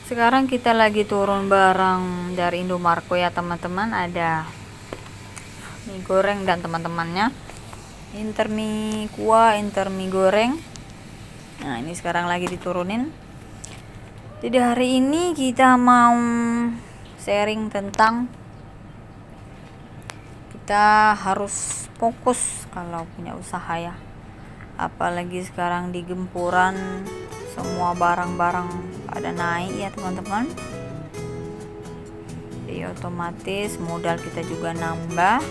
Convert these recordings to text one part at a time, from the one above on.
Sekarang kita lagi turun barang dari Indomarko ya teman-teman. Ada mie goreng dan teman-temannya, Intermie kuah, Intermie goreng. Nah ini sekarang lagi diturunin. Jadi hari ini kita mau sharing tentang kita harus fokus kalau punya usaha ya, apalagi sekarang di gempuran semua barang-barang pada naik ya teman-teman. Jadi otomatis modal kita juga nambah,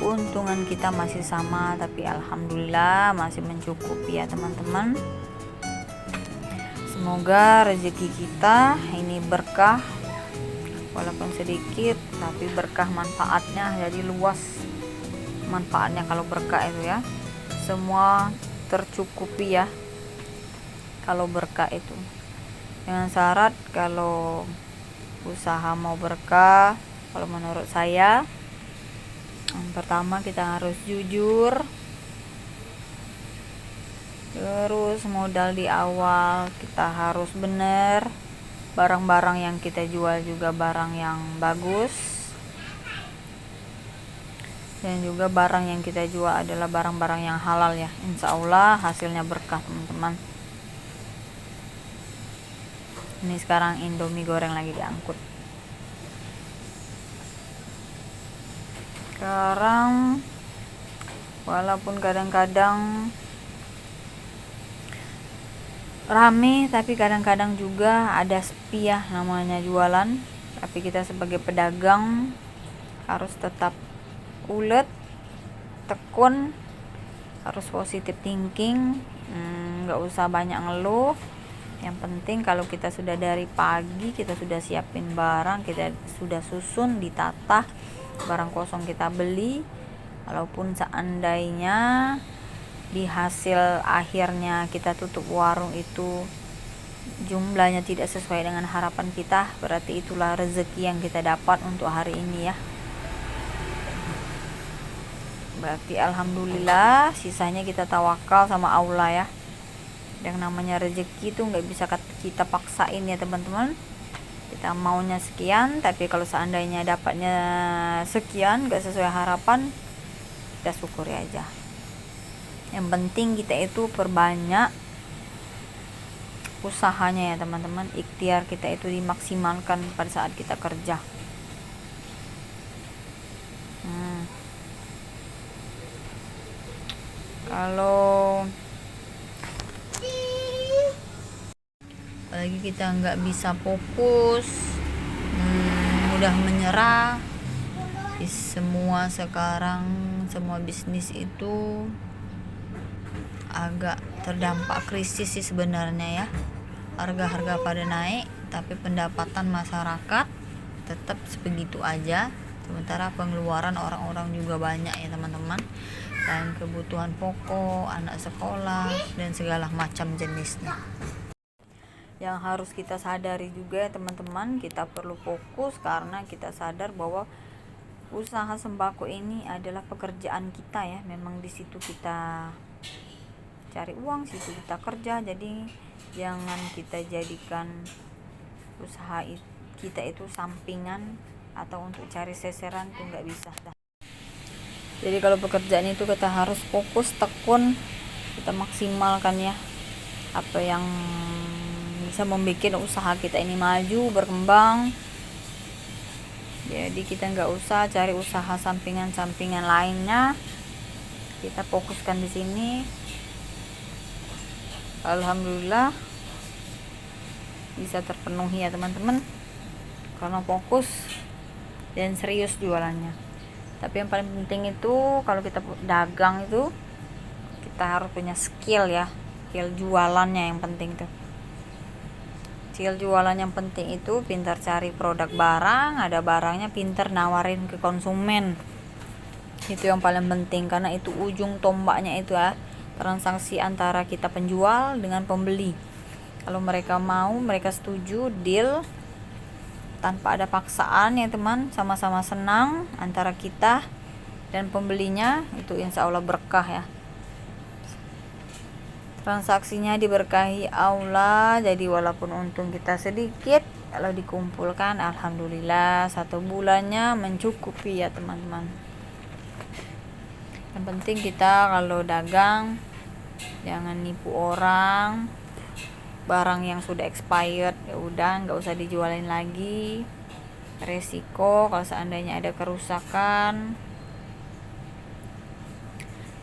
keuntungan kita masih sama, tapi alhamdulillah masih mencukupi ya teman-teman. Semoga rezeki kita ini berkah, walaupun sedikit tapi berkah manfaatnya, jadi luas manfaatnya kalau berkah itu ya, semua tercukupi ya kalau berkah itu. Dengan syarat kalau usaha mau berkah, kalau menurut saya yang pertama kita harus jujur, terus modal di awal kita harus benar, barang-barang yang kita jual juga barang yang bagus, dan juga barang yang kita jual adalah barang-barang yang halal ya. Insya Allah hasilnya berkah teman-teman. Ini sekarang Indomie goreng lagi diangkut. Sekarang walaupun kadang-kadang rame, tapi kadang-kadang juga ada sepi ya, namanya jualan. Tapi kita sebagai pedagang harus tetap ulet, tekun, harus positive thinking, nggak usah banyak ngeluh. Yang penting kalau kita sudah dari pagi kita sudah siapin barang, kita sudah susun, ditata, barang kosong kita beli. Walaupun seandainya di hasil akhirnya kita tutup warung itu jumlahnya tidak sesuai dengan harapan kita, berarti itulah rezeki yang kita dapat untuk hari ini ya. Berarti alhamdulillah, sisanya kita tawakal sama Allah ya. Yang namanya rezeki itu nggak bisa kita paksain ya teman-teman. Kita maunya sekian, tapi kalau seandainya dapatnya sekian nggak sesuai harapan, kita syukuri aja. Yang penting kita itu perbanyak usahanya ya teman-teman, ikhtiar kita itu dimaksimalkan pada saat kita kerja. Kalau apalagi kita nggak bisa fokus, mudah menyerah. Semua sekarang, semua bisnis itu agak terdampak krisis sih sebenarnya ya. Harga-harga pada naik, tapi pendapatan masyarakat tetap sebegitu aja. Sementara pengeluaran orang-orang juga banyak ya teman-teman, dan kebutuhan pokok, anak sekolah, dan segala macam jenisnya. Yang harus kita sadari juga ya teman-teman, kita perlu fokus karena kita sadar bahwa usaha sembako ini adalah pekerjaan kita ya. Memang di situ kita cari uang, situ kita kerja. Jadi jangan kita jadikan usaha kita itu sampingan atau untuk cari seseran, itu nggak bisa. Jadi kalau pekerjaan itu kita harus fokus, tekun, kita maksimalkan ya apa yang bisa membuat usaha kita ini maju, berkembang. Jadi kita nggak usah cari usaha sampingan-sampingan lainnya, kita fokuskan di sini. Alhamdulillah bisa terpenuhi ya teman-teman, karena fokus dan serius jualannya. Tapi yang paling penting itu kalau kita dagang itu kita harus punya skill ya, skill jualannya yang penting tuh. Skill jualan yang penting itu pintar cari produk barang, ada barangnya pintar nawarin ke konsumen. Itu yang paling penting, karena itu ujung tombaknya itu ya, transaksi antara kita penjual dengan pembeli. Kalau mereka mau, mereka setuju, deal tanpa ada paksaan ya teman, sama-sama senang antara kita dan pembelinya, itu insya Allah berkah ya. transaksinya diberkahi Allah, jadi walaupun untung kita sedikit, kalau dikumpulkan alhamdulillah 1 bulannya mencukupi ya teman-teman. Yang penting kita kalau dagang jangan nipu orang, barang yang sudah expired ya udah nggak usah dijualin lagi, resiko kalau seandainya ada kerusakan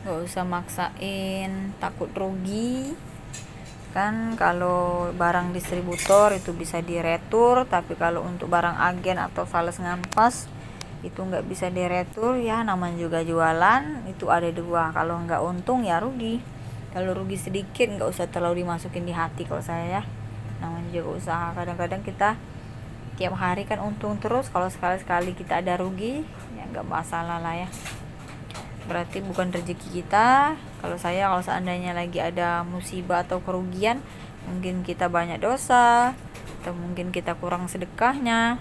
nggak usah maksain, takut rugi kan. Kalau barang distributor itu bisa diretur, tapi kalau untuk barang agen atau sales ngampas itu nggak bisa diretur ya, namanya juga jualan, itu ada 2, kalau nggak untung ya rugi. Kalau rugi sedikit nggak usah terlalu dimasukin di hati kalau saya ya, namanya juga usaha. Kadang-kadang kita tiap hari kan untung terus, kalau sekali-sekali kita ada rugi ya nggak masalah lah ya, berarti bukan rezeki kita. Kalau seandainya lagi ada musibah atau kerugian, mungkin kita banyak dosa atau mungkin kita kurang sedekahnya,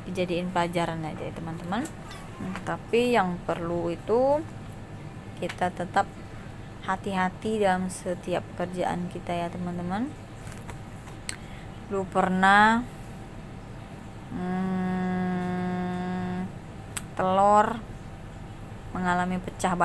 dijadiin pelajaran aja ya teman-teman. Tapi yang perlu itu kita tetap hati-hati dalam setiap pekerjaan kita ya teman-teman. Dulu pernah telur mengalami pecah banyak